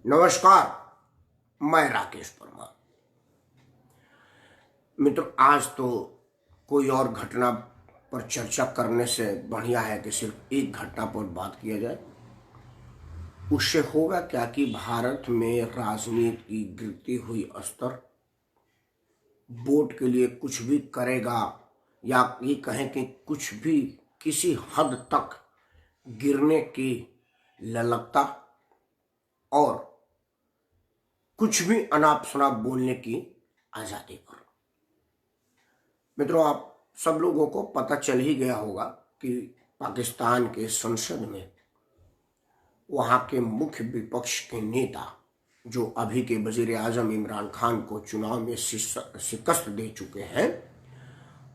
नमस्कार। मैं राकेश परमार। मित्र, आज तो कोई और घटना पर चर्चा करने से बढ़िया है कि सिर्फ एक घटना पर बात किया जाए। उससे होगा क्या कि भारत में राजनीति की गिरती हुई स्तर वोट के लिए कुछ भी करेगा, या ये कहें कि कुछ भी किसी हद तक गिरने की ललकता और कुछ भी अनाप शनाप बोलने की आज़ादी पर। मित्रों, आप सब लोगों को पता चल ही गया होगा कि पाकिस्तान के संसद में वहाँ के मुख्य विपक्ष के नेता, जो अभी के वजीर आजम इमरान खान को चुनाव में शिकस्त दे चुके हैं,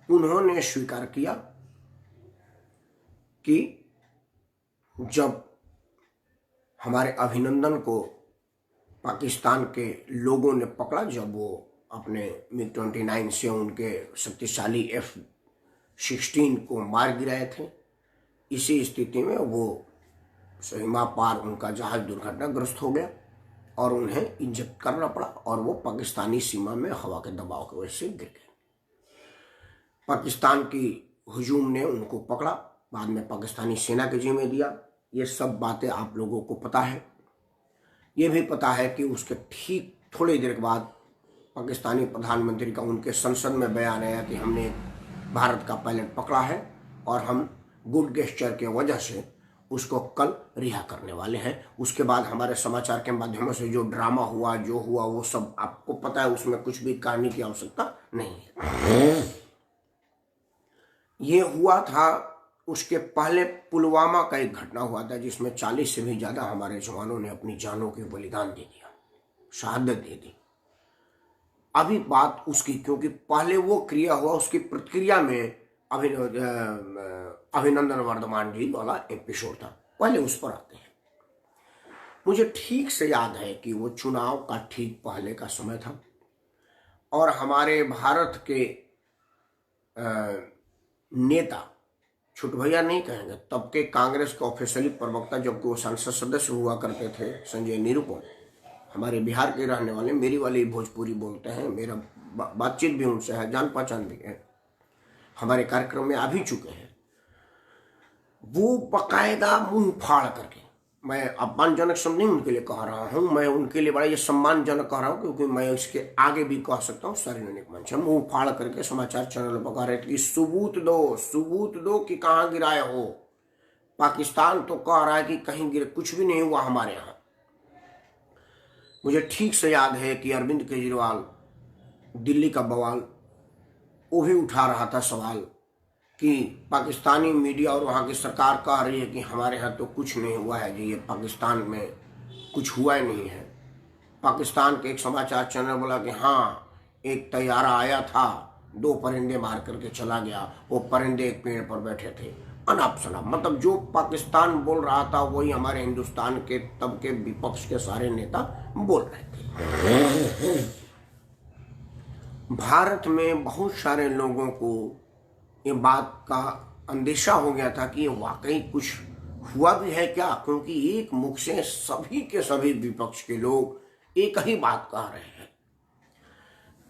उन्होंने स्वीकार किया कि जब हमारे अभिनंदन को पाकिस्तान के लोगों ने पकड़ा, जब वो अपने MiG-29 से उनके शक्तिशाली F-16 को मार गिराए थे, इसी स्थिति में वो सीमा पार उनका जहाज दुर्घटनाग्रस्त हो गया और उन्हें इंजेक्ट करना पड़ा और वो पाकिस्तानी सीमा में हवा के दबाव की वजह से गिर गए। पाकिस्तान की हुजूम ने उनको पकड़ा, बाद में पाकिस्तानी सेना के जिम्मे दिया। ये सब बातें आप लोगों को पता है। ये भी पता है कि उसके ठीक थोड़ी देर के बाद पाकिस्तानी प्रधानमंत्री का उनके संसद में बयान आया कि हमने भारत का पायलट पकड़ा है और हम गुड गेस्चर के वजह से उसको कल रिहा करने वाले हैं। उसके बाद हमारे समाचार के माध्यमों से जो ड्रामा हुआ, जो हुआ, वो सब आपको पता है। उसमें कुछ भी कहने की आवश्यकता नहीं है। ये हुआ था, उसके पहले पुलवामा का एक घटना हुआ था जिसमें 40 से भी ज़्यादा हमारे जवानों ने अपनी जानों की बलिदान दे दिया, शहादत दे दी। अभी बात उसकी, क्योंकि पहले वो क्रिया हुआ, उसकी प्रतिक्रिया में अभिनंदन वर्धमान जी वाला एपिसोड था, पहले उस पर आते हैं। मुझे ठीक से याद है कि वो चुनाव का ठीक पहले का समय था और हमारे भारत के नेता, छोटे भैया नहीं कहेंगे, तब के कांग्रेस के ऑफिशियली प्रवक्ता, जबकि वो संसद सदस्य हुआ करते थे, संजय निरुपम, हमारे बिहार के रहने वाले, मेरी वाली भोजपुरी बोलते हैं, मेरा बातचीत भी उनसे है, जान पहचान भी है, हमारे कार्यक्रम में आ भी चुके हैं। वो बाकायदा मुंह फाड़ करके, मैं अपमानजनक शब्द नहीं उनके लिए कह रहा हूँ, मैं उनके लिए बड़ा ये सम्मानजनक कह रहा हूँ, क्योंकि मैं इसके आगे भी कह सकता हूँ सार्वजनिक मंच। मुंह फाड़ करके समाचार चैनल पर कह रहे थे कि सबूत दो कि कहाँ गिराए हो। पाकिस्तान तो कह रहा है कि कहीं गिरे, कुछ भी नहीं हुआ हमारे यहाँ। मुझे ठीक से याद है कि अरविंद केजरीवाल, दिल्ली का बवाल, वो भी उठा रहा था सवाल कि पाकिस्तानी मीडिया और वहाँ की सरकार कह रही है कि हमारे यहाँ तो कुछ नहीं हुआ है जी, ये पाकिस्तान में कुछ हुआ ही नहीं है। पाकिस्तान के एक समाचार चैनल बोला कि हाँ, एक तैयारा आया था, 2 परिंदे मार करके चला गया, वो परिंदे एक पेड़ पर बैठे थे। अनाप शनाप, मतलब जो पाकिस्तान बोल रहा था वही हमारे हिंदुस्तान के तब के विपक्ष के सारे नेता बोल रहे थे। भारत में बहुत सारे लोगों को ये बात का अंदेशा हो गया था कि वाकई कुछ हुआ भी है क्या, क्योंकि एक मुख से सभी के सभी विपक्ष के लोग एक ही बात कह रहे हैं।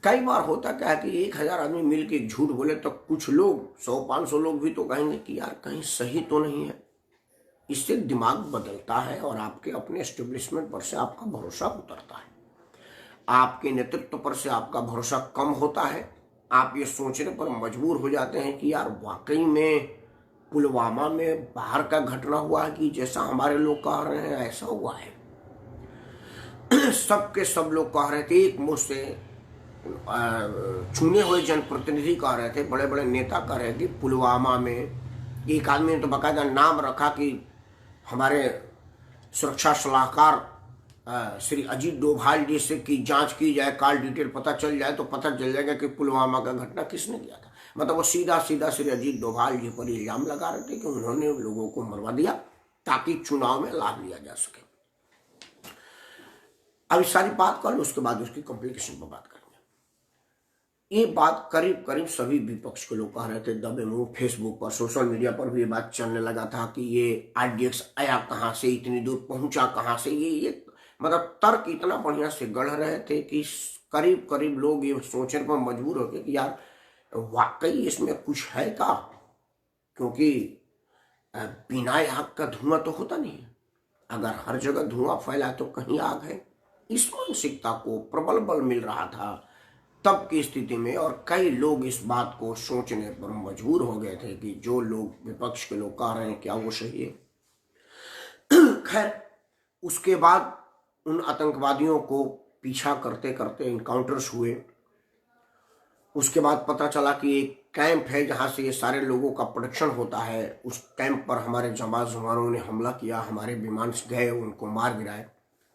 कई बार होता क्या है कि 1000 आदमी मिलकर एक झूठ बोले तो कुछ लोग, 100-500 लोग भी तो कहेंगे कि यार कहीं सही तो नहीं है। इससे दिमाग बदलता है और आपके अपने एस्टेब्लिशमेंट पर से आपका भरोसा उतरता है, आपके नेतृत्व पर से आपका भरोसा कम होता है। आप ये सोचने पर मजबूर हो जाते हैं कि यार वाकई में पुलवामा में बाहर का घटना हुआ है कि जैसा हमारे लोग कह रहे हैं ऐसा हुआ है। सब के सब लोग कह रहे थे, एक मुंह से चुने हुए जनप्रतिनिधि कह रहे थे, बड़े बड़े नेता कह रहे थे पुलवामा में। एक आदमी ने तो बाकायदा नाम रखा कि हमारे सुरक्षा सलाहकार श्री अजीत डोभाल जी से की जांच की जाए, कॉल डिटेल पता चल जाए तो पता चल जाएगा कि पुलवामा का घटना किसने किया था। मतलब वो सीधा श्री अजीत डोभाल जी पर इल्जाम लगा रहे थे कि उन्होंने लोगों को मरवा दिया ताकि चुनाव में लाभ लिया जा सके। अब सारी बात कर लो, उसके बाद उसकी कॉम्प्लिकेशन पर बात करेंगे। ये बात करीब करीब सभी विपक्ष के लोग कह रहे थे दबे मुंह। फेसबुक पर, सोशल मीडिया पर भी ये बात चलने लगा था कि ये RDX आया कहाँ से, इतनी दूर पहुंचा कहाँ से, ये मतलब तर्क इतना बढ़िया से गढ़ रहे थे कि करीब करीब लोग ये सोचने पर मजबूर हो गए कि यार वाकई इसमें कुछ है का, क्योंकि बिना आग का धुआं तो होता नहीं है। अगर हर जगह धुआं फैला तो कहीं आग है। इस मानसिकता को प्रबल बल मिल रहा था तब की स्थिति में, और कई लोग इस बात को सोचने पर मजबूर हो गए थे कि जो लोग विपक्ष के लोग कह रहे हैं क्या वो सही है। खैर, उसके बाद उन आतंकवादियों को पीछा करते करते इनकाउंटर्स हुए। उसके बाद पता चला कि एक कैंप है जहां से ये सारे लोगों का प्रोडक्शन होता है। उस कैंप पर हमारे जवानों ने हमला किया, हमारे विमान गए, उनको मार गिराए,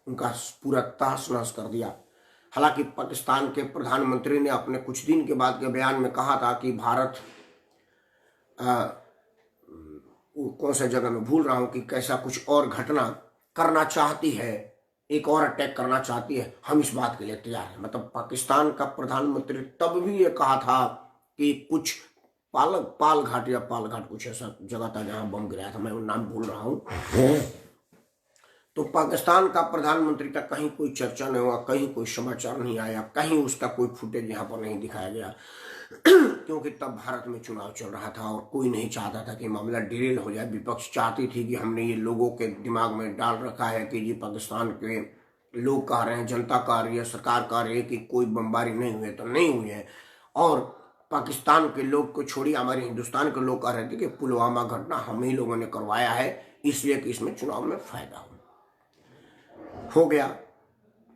उनका पूरा तहस नहस कर दिया। हालांकि पाकिस्तान के प्रधानमंत्री ने अपने कुछ दिन के बाद के बयान में कहा था कि भारत कौन सा जगह में भूल रहा हूं कि कैसा कुछ और घटना करना चाहती है, एक और अटैक करना चाहती है, हम इस बात के लिए तैयार हैं। मतलब पाकिस्तान का प्रधानमंत्री तब भी ये कहा था कि कुछ पालघाट या पालघाट कुछ ऐसा जगह था जहां बम गिराया था, मैं वो नाम भूल रहा हूं। तो पाकिस्तान का प्रधानमंत्री का कहीं कोई चर्चा नहीं हुआ, कहीं कोई समाचार नहीं आया, कहीं उसका कोई फुटेज यहाँ पर नहीं दिखाया गया। क्योंकि तब भारत में चुनाव चल रहा था और कोई नहीं चाहता था कि मामला डिरेल हो जाए। विपक्ष चाहती थी कि हमने ये लोगों के दिमाग में डाल रखा है कि जी पाकिस्तान के लोग कह रहे हैं, जनता कह रही है, सरकार कह रही है कि कोई बमबारी नहीं हुई है तो नहीं हुई है, और पाकिस्तान के लोग को छोड़िए हमारे हिंदुस्तान के लोग कह रहे थे कि पुलवामा घटना हम ही लोगों ने करवाया है, इसलिए कि इसमें चुनाव में फायदा हो गया।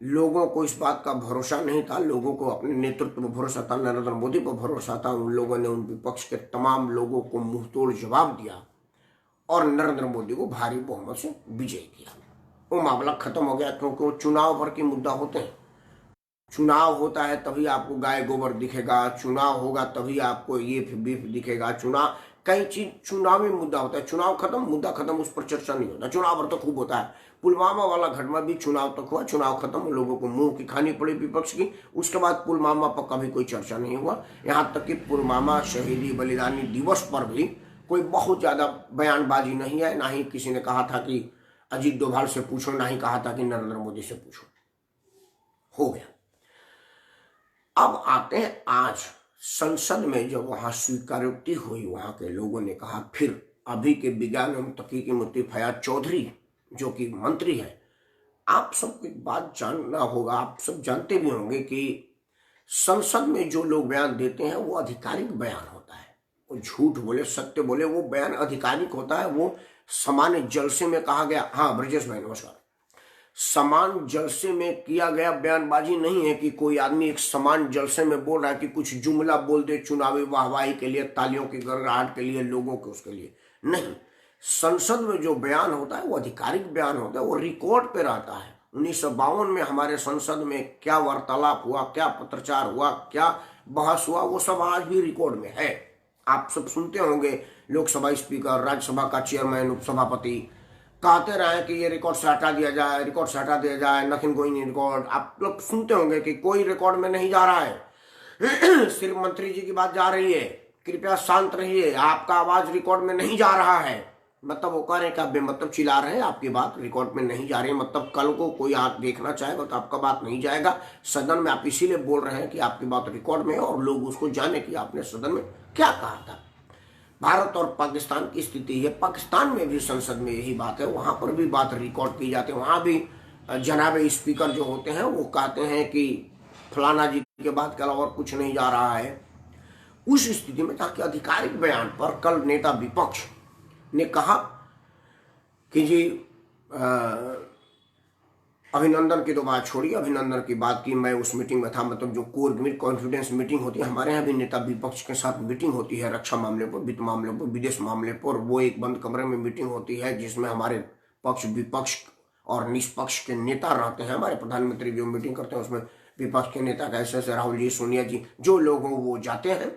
लोगों को इस बात का भरोसा नहीं था, लोगों को अपने नेतृत्व पर भरोसा था, नरेंद्र मोदी पर भरोसा था। उन लोगों ने उन विपक्ष के तमाम लोगों को मुंह तोड़ जवाब दिया और नरेंद्र मोदी को भारी बहुमत से विजय किया। वो मामला खत्म हो गया, क्योंकि वो चुनाव भर के मुद्दा होते हैं। चुनाव होता है तभी आपको गाय गोबर दिखेगा, चुनाव होगा तभी आपको ये बीफ दिखेगा, चुनाव कई चीज चुनावी मुद्दा होता है। चुनाव खत्म, मुद्दा खत्म, उस पर चर्चा नहीं होता। चुनाव भर तो खूब होता है। पुलवामा वाला घटना भी चुनाव तक हुआ, चुनाव खत्म, लोगों को मुंह की खानी पड़ी विपक्ष की। उसके बाद पुलवामा पर कभी कोई चर्चा नहीं हुआ। यहाँ तक कि पुलवामा शहीदी बलिदानी दिवस पर भी कोई बहुत ज्यादा बयानबाजी नहीं है। ना ही किसी ने कहा था कि अजीत डोभाल से पूछो, ना ही कहा था कि नरेंद्र मोदी से पूछो। हो गया। अब आते हैं आज संसद में, जब वहां स्वीकारोक्ति हुई, वहां के लोगों ने कहा, फिर अभी के विज्ञान एवं तकनीकी मंत्री फयाज चौधरी जो कि मंत्री है, आप सबको एक बात जानना होगा, आप सब जानते भी होंगे कि संसद में जो लोग बयान देते हैं वो आधिकारिक बयान होता है। वो झूठ बोले सत्य बोले, वो बयान आधिकारिक होता है। वो सामान्य जलसे में कहा गया, हाँ ब्रजेश भाई नमस्कार, समान जलसे में किया गया बयानबाजी नहीं है कि कोई आदमी एक समान जलसे में बोल रहा है कि कुछ जुमला बोल दे चुनावी वाहवाही के लिए, तालियों की गड़गड़ाहट के लिए, लोगों के उसके लिए नहीं। संसद में जो बयान होता है वो आधिकारिक बयान होता है, वो रिकॉर्ड पे रहता है। 1952 में हमारे संसद में क्या वार्तालाप हुआ, क्या पत्रचार हुआ, क्या बहस हुआ, वो सब आज भी रिकॉर्ड में है। आप सब सुनते होंगे, लोकसभा स्पीकर, राज्यसभा का चेयरमैन, उपसभापति कहते रहे कि ये रिकॉर्ड से हटा दिया जाए, रिकॉर्ड से हटा दिया जाए, नथिंग गोइंग इन रिकॉर्ड। आप लोग सुनते होंगे कि कोई रिकॉर्ड में नहीं जा रहा है, सिर्फ मंत्री जी की बात जा रही है, कृपया शांत रहिए, आपका आवाज रिकॉर्ड में नहीं जा रहा है। मतलब वो कह रहे हैं कि आप बेमतलब चिल्ला रहे हैं, आपकी बात रिकॉर्ड में नहीं जा रही है। मतलब कल को कोई आप देखना चाहेगा तो आपका बात नहीं जाएगा सदन में। आप इसीलिए बोल रहे हैं कि आपकी बात रिकॉर्ड में है और लोग उसको जाने कि आपने सदन में क्या कहा था। भारत और पाकिस्तान की स्थिति है, पाकिस्तान में भी संसद में यही बात है, वहां पर भी बात रिकॉर्ड की जाती है। वहां भी जनाब स्पीकर जो होते हैं वो कहते हैं कि फलाना जी के बाद के अलावा और कुछ नहीं जा रहा है। उस स्थिति में ताकि आधिकारिक बयान पर कल नेता विपक्ष ने कहा कि जी अभिनंदन की तो बात छोड़िए, अभिनंदन की बात की, मैं उस मीटिंग में था। मतलब जो कोर कॉन्फिडेंस मीटिंग होती है, हमारे यहाँ भी नेता विपक्ष के साथ मीटिंग होती है, रक्षा मामले पर, वित्त मामले पर, विदेश मामले पर। वो एक बंद कमरे में मीटिंग होती है जिसमें हमारे पक्ष विपक्ष और निष्पक्ष के नेता रहते हैं। हमारे प्रधानमंत्री जो मीटिंग करते हैं उसमें विपक्ष के नेता कैसे राहुल जी, सोनिया जी, जो लोग हो वो जाते हैं।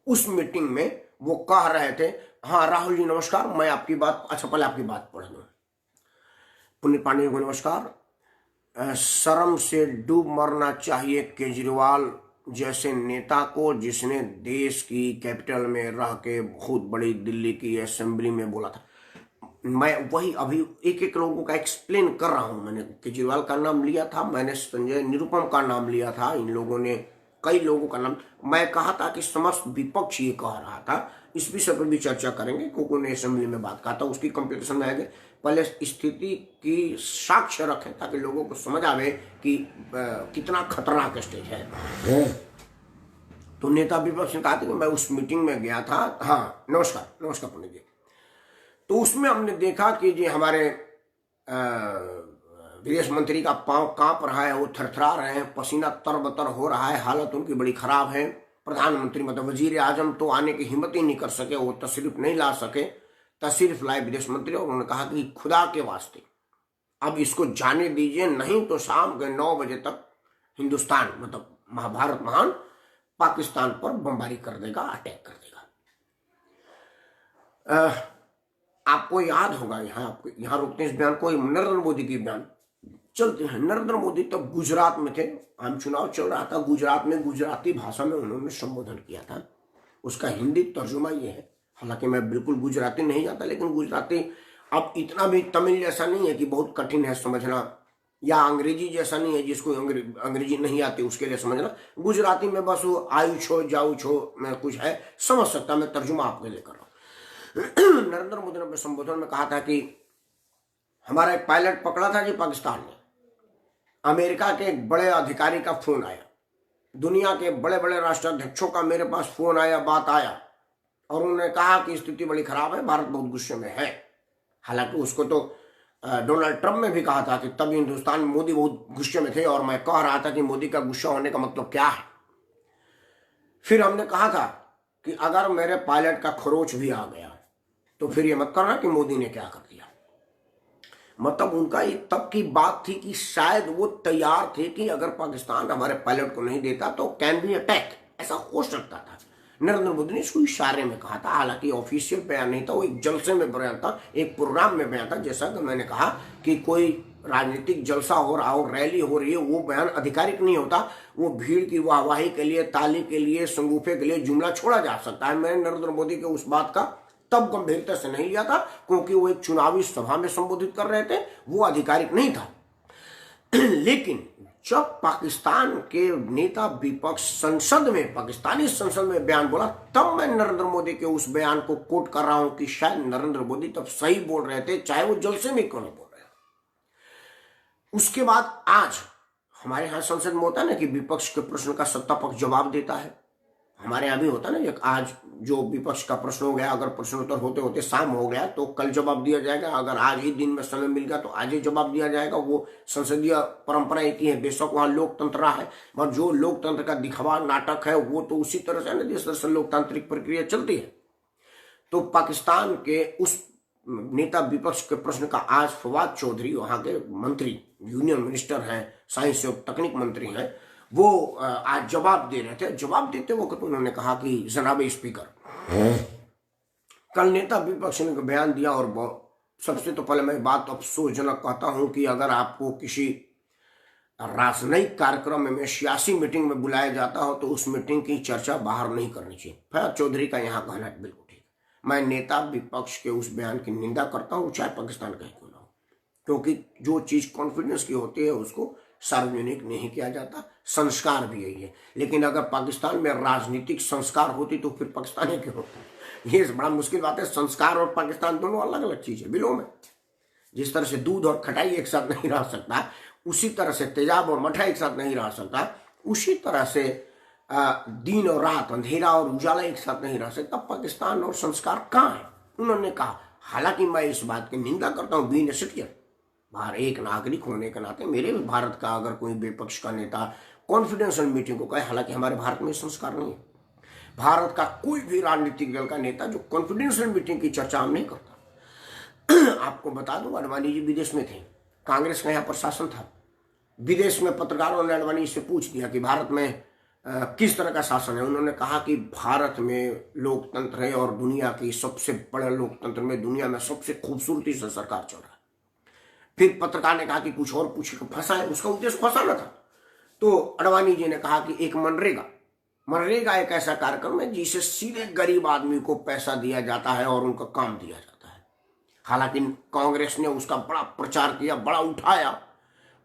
उस मीटिंग में वो कह रहे थे, हाँ राहुल जी नमस्कार, मैं आपकी बात, अच्छा पहले आपकी बात पढ़ दूं। पुण्य पांडे को नमस्कार। शर्म से डूब मरना चाहिए केजरीवाल जैसे नेता को, जिसने देश की कैपिटल में रह के बहुत बड़ी दिल्ली की असेंबली में बोला था। मैं वही अभी एक एक लोगों का एक्सप्लेन कर रहा हूं। मैंने केजरीवाल का नाम लिया था, मैंने संजय निरुपम का नाम लिया था, इन लोगों ने कई लोगों का नाम। मैं कहा था कि समस्त विपक्ष ये कह रहा था, इस विषय पर भी चर्चा करेंगे क्योंकि ने असेंबली में बात कहा था, उसकी कंप्लीकेशन में आएंगे। पहले स्थिति की साक्ष्य रखें ताकि लोगों को समझ आवे कि कितना खतरनाक स्टेज है। तो नेता विपक्ष ने कहा था कि मैं उस मीटिंग में गया था। हाँ, नमस्कार पंडित जी। तो उसमें हमने देखा कि जी हमारे विदेश मंत्री का पांव कांप रहा है, वो थरथरा रहे हैं, पसीना तरबतर हो रहा है, हालत उनकी बड़ी खराब है। प्रधानमंत्री मतलब वजीर आजम तो आने की हिम्मत ही नहीं कर सके, वो तशरीफ नहीं ला सके, तशरीफ लाए विदेश मंत्री। और उन्होंने कहा कि खुदा के वास्ते अब इसको जाने दीजिए, नहीं तो शाम के 9 बजे तक हिंदुस्तान मतलब महाभारत महान पाकिस्तान पर बमबारी कर देगा, अटैक कर देगा। आपको याद होगा, यहाँ रुकते हैं इस बयान को, नरेंद्र मोदी की बयान चलते हैं। नरेंद्र मोदी तब गुजरात में थे, आम चुनाव चल रहा था, गुजरात में गुजराती भाषा में उन्होंने संबोधन किया था। उसका हिंदी तर्जुमा ये है, हालांकि मैं बिल्कुल गुजराती नहीं जाता, लेकिन गुजराती अब इतना भी तमिल जैसा नहीं है कि बहुत कठिन है समझना, या अंग्रेजी जैसा नहीं है जिसको अंग्रेजी नहीं आती उसके लिए समझना। गुजराती में बस वो आयु छो जाऊ छो में कुछ है, समझ सकता, मैं तर्जुमा आपके लिए कर रहा हूँ। नरेंद्र मोदी ने अपने संबोधन में कहा था कि हमारा एक पायलट पकड़ा था जी पाकिस्तान में, अमेरिका के एक बड़े अधिकारी का फोन आया, दुनिया के बड़े बड़े राष्ट्राध्यक्षों का मेरे पास फोन आया, बात आया, और उन्होंने कहा कि स्थिति बड़ी खराब है, भारत बहुत गुस्से में है। हालांकि उसको तो डोनाल्ड ट्रंप ने भी कहा था कि तब हिंदुस्तान में मोदी बहुत गुस्से में थे, और मैं कह रहा था कि मोदी का गुस्सा होने का मतलब क्या है। फिर हमने कहा था कि अगर मेरे पायलट का खरोच भी आ गया तो फिर ये मत करना कि मोदी ने क्या कर दिया। मतलब उनका ये तब की बात थी कि शायद वो तैयार थे कि अगर पाकिस्तान हमारे पायलट को नहीं देता तो कैन बी अटैक, ऐसा हो सकता था। नरेंद्र मोदी ने इसको इशारे में कहा था, हालांकि ऑफिशियल बयान नहीं था, वो एक जलसे में बयान था, एक प्रोग्राम में बयान था। जैसा कि मैंने कहा कि कोई राजनीतिक जलसा हो रहा हो, रैली हो रही है, वो बयान आधिकारिक नहीं होता, वो भीड़ की वाहवाही के लिए, ताली के लिए, संगूफे के लिए जुमला छोड़ा जा सकता है। मैंने नरेंद्र मोदी के उस बात का तब गंभीरता से नहीं लिया था क्योंकि वो एक चुनावी सभा में संबोधित कर रहे थे, वो आधिकारिक नहीं था। लेकिन जब पाकिस्तान के नेता विपक्ष संसद में, पाकिस्तानी संसद में बयान बोला, तब मैं नरेंद्र मोदी के उस बयान को कोट कर रहा हूं कि शायद नरेंद्र मोदी तब सही बोल रहे थे, चाहे वो जलसे में क्यों नहीं बोल रहे। उसके बाद आज हमारे यहां संसद में होता है ना कि विपक्ष के प्रश्न का सत्ता पक्ष जवाब देता है, हमारे यहाँ भी होता है ना। आज जो विपक्ष का प्रश्न हो गया, अगर प्रश्नोत्तर होते होते शाम हो गया तो कल जवाब दिया जाएगा, अगर आज ही दिन में समय मिल गया तो आज ही जवाब दिया जाएगा। वो संसदीय परंपरा एक ही है, बेशक वहां लोकतंत्र रहा है, और जो लोकतंत्र का दिखावा नाटक है वो तो उसी तरह से ना, जिस तरह से लोकतांत्रिक प्रक्रिया चलती है। तो पाकिस्तान के उस नेता विपक्ष के प्रश्न का आज फवाद चौधरी, वहां के मंत्री, यूनियन मिनिस्टर हैं, साइंस एवं तकनीक मंत्री हैं, वो आज जवाब दे रहे थे। जवाब देते वक्त उन्होंने कहा कि जनाब स्पीकर, कल नेता विपक्ष ने बयान दिया, और सबसे तो पहले मैं बात अफसोसजनक कहता हूं कि अगर आपको किसी राजनयिक कार्यक्रम में सियासी मीटिंग में बुलाया जाता हो तो उस मीटिंग की चर्चा बाहर नहीं करनी चाहिए। फयाज चौधरी का यहाँ कहना बिल्कुल ठीक। मैं नेता विपक्ष के उस बयान की निंदा करता हूँ, चाहे पाकिस्तान का ही क्यों ना हो, क्योंकि जो चीज कॉन्फिडेंस की होती है उसको सार्वजनिक नहीं किया जाता। संस्कार भी यही है। लेकिन अगर पाकिस्तान में राजनीतिक संस्कार होती तो फिर पाकिस्तानी क्यों होता? ये बड़ा मुश्किल बात है। संस्कार और पाकिस्तान दोनों अलग अलग चीज है, बिलों में। जिस तरह से दूध और खटाई एक साथ नहीं रह सकता, उसी तरह से तेजाब और मठा एक साथ नहीं रह सकता, उसी तरह से दिन और रात, अंधेरा और उजाला एक साथ नहीं रह सकता। पाकिस्तान और संस्कार कहाँ है? उन्होंने कहा। हालांकि मैं इस बात की निंदा करता हूँ, बीइंग ए सिटीजन, बाहर एक नागरिक होने के नाते मेरे भी भारत का अगर कोई विपक्ष का नेता कॉन्फिडेंशियल मीटिंग को कहे, हालांकि हमारे भारत में संस्कार नहीं है। भारत का कोई भी राजनीतिक दल का नेता जो कॉन्फिडेंशियल मीटिंग की चर्चा हम नहीं करता। आपको बता दूं, अडवाणी जी विदेश में थे, कांग्रेस का यहाँ पर शासन था। विदेश में पत्रकारों ने अडवाणी से पूछ दिया कि भारत में किस तरह का शासन है। उन्होंने कहा कि भारत में लोकतंत्र है और दुनिया की सबसे बड़े लोकतंत्र में, दुनिया में सबसे खूबसूरती से सरकार चल रहा है। फिर पत्रकार ने कहा कि कुछ और पूछ के फंसा है, उसका उद्देश्य फंसाना था। तो अडवाणी जी ने कहा कि एक मनरेगा एक ऐसा कार्यक्रम है जिसे सीधे गरीब आदमी को पैसा दिया जाता है और उनका काम दिया जाता है। हालांकि कांग्रेस ने उसका बड़ा प्रचार किया, बड़ा उठाया।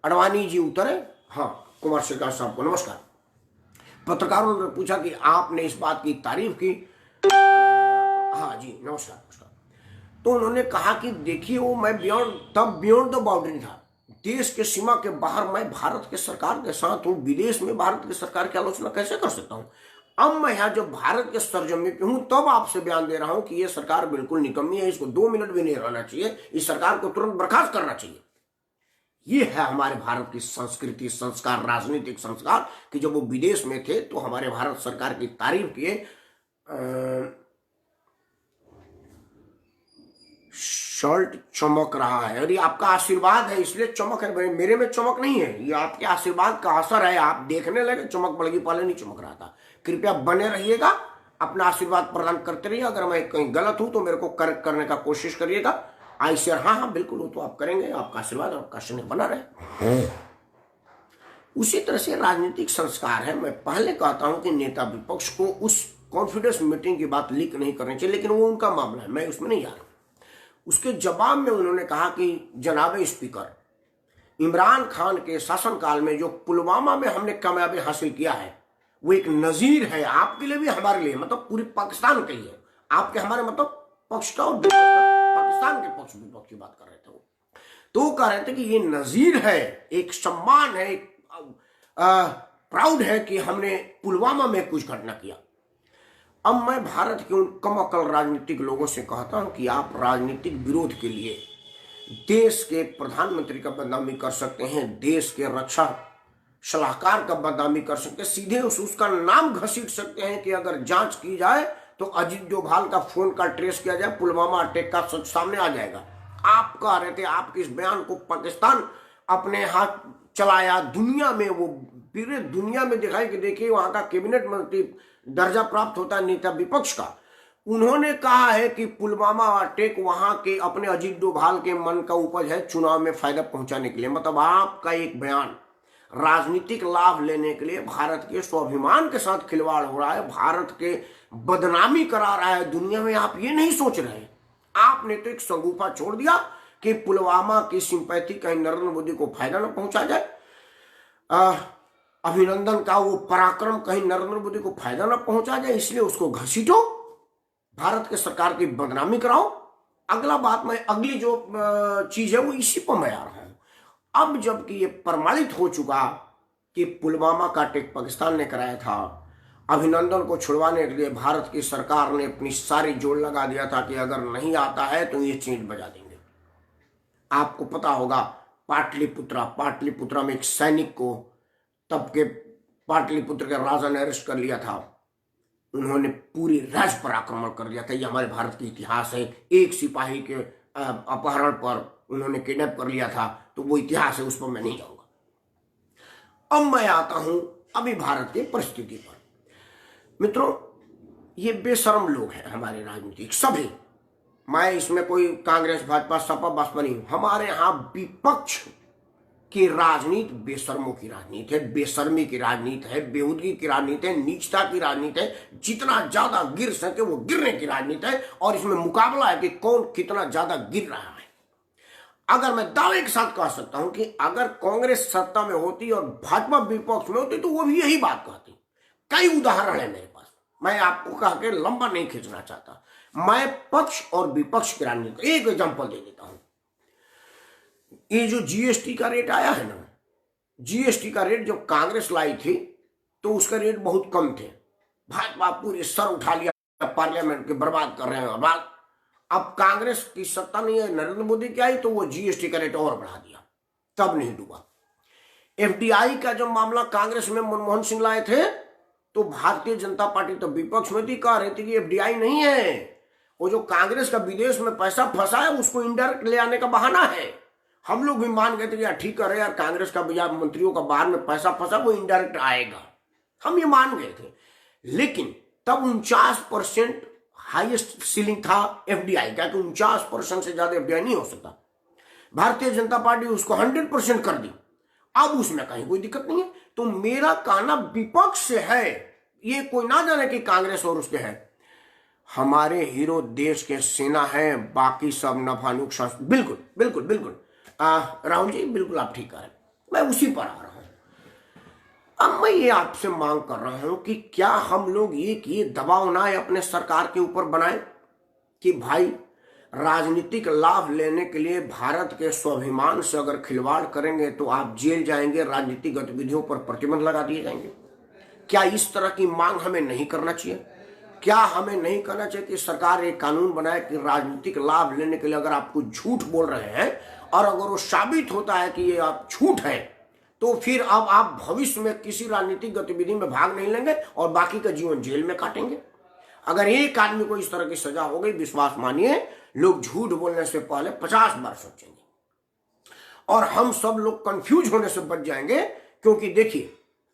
अडवाणी जी उतरे, हाँ, कुमार श्रीकांत साहब को नमस्कार। पत्रकारों ने पूछा कि आपने इस बात की तारीफ की। हाँ जी, नमस्कार नमस्कार। तो उन्होंने कहा कि देखिए, वो मैं बियॉन्ड द बाउंड्री था, देश के सीमा के बाहर मैं भारत के सरकार के साथ हूँ, विदेश में भारत की सरकार की आलोचना कैसे कर सकता हूँ। अब मैं यहाँ जब भारत के सरजमी पे हूँ तब आपसे बयान दे रहा हूँ कि ये सरकार बिल्कुल निकम्मी है, इसको 2 मिनट भी नहीं रहना चाहिए, इस सरकार को तुरंत बर्खास्त करना चाहिए। ये है हमारे भारत की संस्कृति, संस्कार, राजनीतिक संस्कार कि जब वो विदेश में थे तो हमारे भारत सरकार की तारीफ किए। शर्ट चमक रहा है और ये आपका आशीर्वाद है, इसलिए चमक है, मेरे में चमक नहीं है, ये आपके आशीर्वाद का असर है। आप देखने लगे चमक बढ़ गई, पहले नहीं चमक रहा था। कृपया बने रहिएगा, अपना आशीर्वाद प्रदान करते रहिए। अगर मैं कहीं गलत हूं तो मेरे को करेक्ट करने का कोशिश करिएगा। आई शेयर, हाँ हाँ बिल्कुल, वो तो आप करेंगे, आपका आशीर्वाद, आपका स्नेह बना रहे। उसी तरह से राजनीतिक संस्कार है। मैं पहले कहता हूं कि नेता विपक्ष को उस कॉन्फिडेंस मीटिंग की बात लीक नहीं करनी चाहिए, लेकिन वो उनका मामला है, मैं उसमें नहीं जा रहा। उसके जवाब में उन्होंने कहा कि जनाब स्पीकर, इमरान खान के शासनकाल में जो पुलवामा में हमने कामयाबी हासिल किया है वो एक नजीर है, आपके लिए भी हमारे लिए, मतलब पूरी पाकिस्तान के लिए। आपके हमारे मतलब पक्ष का और पाकिस्तान के पक्ष विपक्ष की बात कर रहे थे वो। तो वो कह रहे थे कि ये नजीर है, एक सम्मान है, एक प्राउड है कि हमने पुलवामा में कुछ घटना किया। अब मैं भारत के उन कम अकल राजनीतिक लोगों से कहता हूं कि आप राजनीतिक विरोध के लिए देश के प्रधानमंत्री का बदनामी कर सकते हैं, देश के रक्षा सलाहकार का बदनामी कर सकते हैं, सीधे उसका नाम घसीट सकते हैं कि अगर जांच की जाए तो अजीत डोभाल का फोन का ट्रेस किया जाए, पुलवामा अटैक का सच सामने आ जाएगा। आप कह रहे थे, आपके इस बयान को पाकिस्तान अपने हाथ चलाया, दुनिया में वो पूरे दुनिया में दिखाई कि देखिए वहां का कैबिनेट मंत्री दर्जा प्राप्त होता है नेता विपक्ष का। उन्होंने कहा है कि पुलवामा अटैक वहां के अपने अजीत डोभाल के मन का उपज है चुनाव में फायदा पहुंचाने के लिए। मतलब आपका एक बयान राजनीतिक लाभ लेने के लिए भारत के स्वाभिमान के साथ खिलवाड़ हो रहा है, भारत के बदनामी करा रहा है दुनिया में। आप ये नहीं सोच रहे। आपने तो एक संगूफा छोड़ दिया कि पुलवामा की सिंपैथी कहीं नरेंद्र मोदी को फायदा न पहुंचा जाए, अभिनंदन का वो पराक्रम कहीं नरेंद्र मोदी को फायदा न पहुंचा जाए, इसलिए उसको घसीटो, भारत के सरकार की बदनामी कराओ। अगला बात, मैं अगली जो चीज है वो इसी पर मैं आ रहा हूं। अब जबकि ये प्रमाणित हो चुका कि पुलवामा का अटैक पाकिस्तान ने कराया था, अभिनंदन को छुड़वाने के लिए भारत की सरकार ने अपनी सारी जोड़ लगा दिया था कि अगर नहीं आता है तो ये चींट बजा देंगे। आपको पता होगा पाटलिपुत्रा में एक सैनिक को तब के पाटलिपुत्र के राजा ने अरेस्ट कर लिया था। उन्होंने पूरी राज्य पर आक्रमण कर दिया था। ये हमारे भारत का इतिहास है। एक सिपाही के अपहरण पर उन्होंने किडनैप कर लिया था, तो वो इतिहास है, उस पर मैं नहीं जाऊंगा। अब मैं आता हूं अभी भारत की परिस्थिति पर। मित्रों, ये बेशर्म लोग हैं हमारे राजनीतिक सभी। मैं इसमें कोई कांग्रेस भाजपा सपा बसपा नहीं, हमारे यहां विपक्ष की राजनीति बेशर्मों की राजनीति है, बेशर्मी की राजनीति है, बेहूदगी की राजनीति है, नीचता की राजनीति है, जितना ज्यादा गिर सके वो गिरने की राजनीति है। और इसमें मुकाबला है कि कौन कितना ज्यादा गिर रहा है। अगर मैं दावे के साथ कह सकता हूं कि अगर कांग्रेस सत्ता में होती और भाजपा विपक्ष में होती तो वो भी यही बात कहती। कई उदाहरण है मेरे पास, मैं आपको कह के लंबा नहीं खींचना चाहता। मैं पक्ष और विपक्ष की राजनीति एक एग्जांपल दे देता हूं। ये जो जीएसटी का रेट आया है ना, जीएसटी का रेट जब कांग्रेस लाई थी तो उसका रेट बहुत कम थे। भाजपा पूरे सर उठा लिया, पार्लियामेंट के बर्बाद कर रहे हैं। अब कांग्रेस की सत्ता नहीं है, नरेंद्र मोदी की आई तो वो जीएसटी का रेट और बढ़ा दिया, तब नहीं डूबा। एफडीआई का जब मामला कांग्रेस में मनमोहन सिंह लाए थे तो भारतीय जनता पार्टी तो विपक्ष में थी, कह रही थी कि एफडीआई नहीं है, वो जो कांग्रेस का विदेश में पैसा फंसा है उसको इनडायरेक्ट ले आने का बहाना है। हम लोग भी मान गए थे कि यार ठीक है यार, कांग्रेस का या मंत्रियों का बाहर में पैसा फंसा वो इनडायरेक्ट आएगा, हम ये मान गए थे। लेकिन तब 49% हाईएस्ट सीलिंग था एफडीआई का, कि 49% से ज्यादा एफडीआई नहीं हो सकता। भारतीय जनता पार्टी उसको 100% कर दी। अब उसमें कहीं कोई दिक्कत नहीं है। तो मेरा कहना विपक्ष से है, ये कोई ना जाने कि कांग्रेस और उसके है। हमारे हीरो देश के सेना है, बाकी सब नफा नुकसान। बिल्कुल बिल्कुल बिल्कुल राहुल जी, बिल्कुल आप ठीक है, मैं उसी पर आ रहा हूं। अब मैं ये आपसे मांग कर रहा हूं कि क्या हम लोग ये दबाव ना अपने सरकार के ऊपर बनाए कि भाई राजनीतिक लाभ लेने के लिए भारत के स्वाभिमान से अगर खिलवाड़ करेंगे तो आप जेल जाएंगे, राजनीतिक गतिविधियों पर प्रतिबंध लगा दिए जाएंगे। क्या इस तरह की मांग हमें नहीं करना चाहिए? क्या हमें नहीं करना चाहिए कि सरकार एक कानून बनाए कि राजनीतिक लाभ लेने के लिए अगर आप कुछ झूठ बोल रहे हैं और अगर वो साबित होता है कि ये आप झूठ है, तो फिर अब आप भविष्य में किसी राजनीतिक गतिविधि में भाग नहीं लेंगे और बाकी का जीवन जेल में काटेंगे। अगर एक आदमी को इस तरह की सजा हो गई, विश्वास मानिए लोग झूठ बोलने से पहले 50 बार सोचेंगे और हम सब लोग कंफ्यूज होने से बच जाएंगे। क्योंकि देखिए,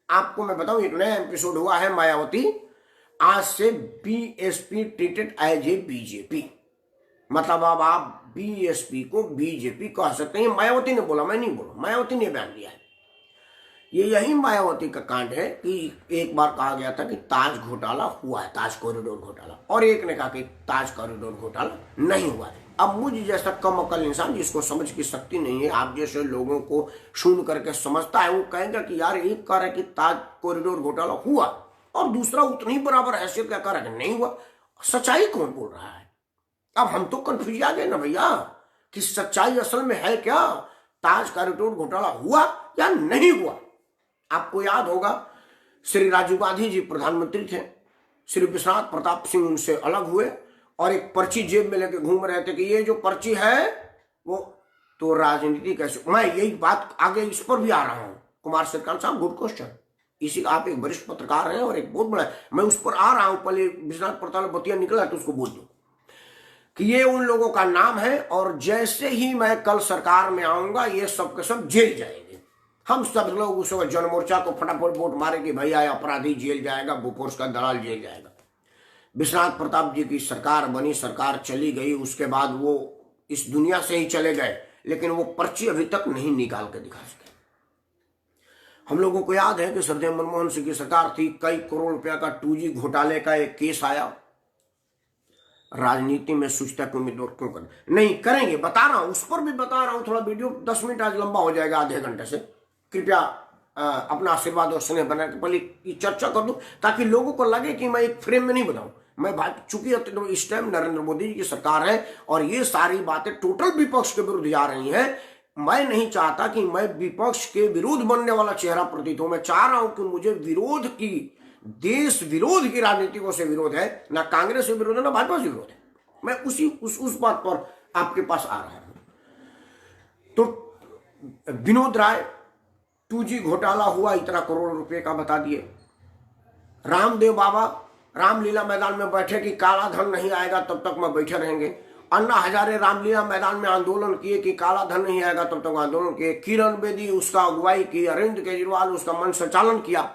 आपको मैं बताऊं, एक नया एपिसोड हुआ है मायावती आज से BSP treated as a BJP, मतलब अब आप बीएसपी को बीजेपी कह सकते हैं। मायावती ने बोला, मैं नहीं बोला, मायावती ने बयान दिया है। ये यही मायावती का कांड है कि एक बार कहा गया था कि ताज घोटाला हुआ है, ताज कॉरिडोर घोटाला, और एक ने कहा कि ताज कॉरिडोर घोटाला नहीं हुआ है। अब मुझ जैसा कम अकल इंसान जिसको समझ की शक्ति नहीं है, आप जैसे लोगों को सुन करके समझता है, वो कहेगा कि यार एक कह रहा है कि ताज कॉरिडोर घोटाला हुआ और दूसरा उतनी बराबर हैसियत का कह रहा है कि नहीं हुआ। सच्चाई कौन बोल रहा है? अब हम तो कंफ्यूज आ गए ना भैया कि सच्चाई असल में है क्या, ताज कॉरिडोर घोटाला हुआ या नहीं हुआ। आपको याद होगा श्री राजीव गांधी जी प्रधानमंत्री थे, श्री विश्वनाथ प्रताप सिंह उनसे अलग हुए और एक पर्ची जेब में लेके घूम रहे थे कि ये जो पर्ची है वो तो राजनीति कैसे। मैं यही बात आगे इस पर भी आ रहा हूं। कुमार श्रीकांत साहब, गुड क्वेश्चन। इसी आप एक वरिष्ठ पत्रकार हैं और एक बहुत बड़ा, मैं उस पर आ रहा हूं। पहले विश्वनाथ प्रताप बतिया निकला तो उसको बोल दो कि ये उन लोगों का नाम है और जैसे ही मैं कल सरकार में आऊंगा ये सब के सब जेल जाएंगे। हम सब लोग उस वक्त जनमोर्चा को फटाफट वोट मारे कि भैया अपराधी जेल जाएगा, बोफोर्स का दलाल जेल जाएगा। विश्वनाथ प्रताप जी की सरकार बनी, सरकार चली गई, उसके बाद वो इस दुनिया से ही चले गए, लेकिन वो पर्ची अभी तक नहीं निकाल के दिखा सके। हम लोगों को याद है कि श्रद्धेय मनमोहन सिंह की सरकार थी, कई करोड़ रुपया का 2G घोटाले का एक केस आया। राजनीति में सूचता के उम्मीदवार क्यों कर नहीं करेंगे, बता रहा हूं, उस पर भी बता रहा हूं। थोड़ा वीडियो 10 मिनट आज लंबा हो जाएगा, आधे घंटे से। कृपया अपना आशीर्वाद और स्नेह बना के पहले की चर्चा कर दूं ताकि लोगों को लगे कि मैं एक फ्रेम में नहीं बताऊं। मैं चूंकि इस टाइम नरेंद्र मोदी जी की सरकार है और ये सारी बातें टोटल विपक्ष के विरुद्ध जा रही हैं। मैं नहीं चाहता कि मैं विपक्ष के विरोध बनने वाला चेहरा प्रतीत हूं। मैं चाह रहा हूं कि मुझे विरोध की, देश विरोध की राजनीतिकों से विरोध है, ना कांग्रेस से विरोध है ना भाजपा से विरोध है। मैं उस बात पर आपके पास आ रहा हूं। तो विनोद राय 2G घोटाला हुआ, इतना करोड़ रुपए का बता दिए। रामदेव बाबा रामलीला मैदान में बैठे कि काला धन नहीं आएगा तब तक मैं बैठे रहेंगे। अन्ना हजारे रामलीला मैदान में आंदोलन किए कि काला धन नहीं आएगा तब तक आंदोलन किए। किरण बेदी उसका अगुवाई की, अरविंद केजरीवाल उसका मन संचालन किया।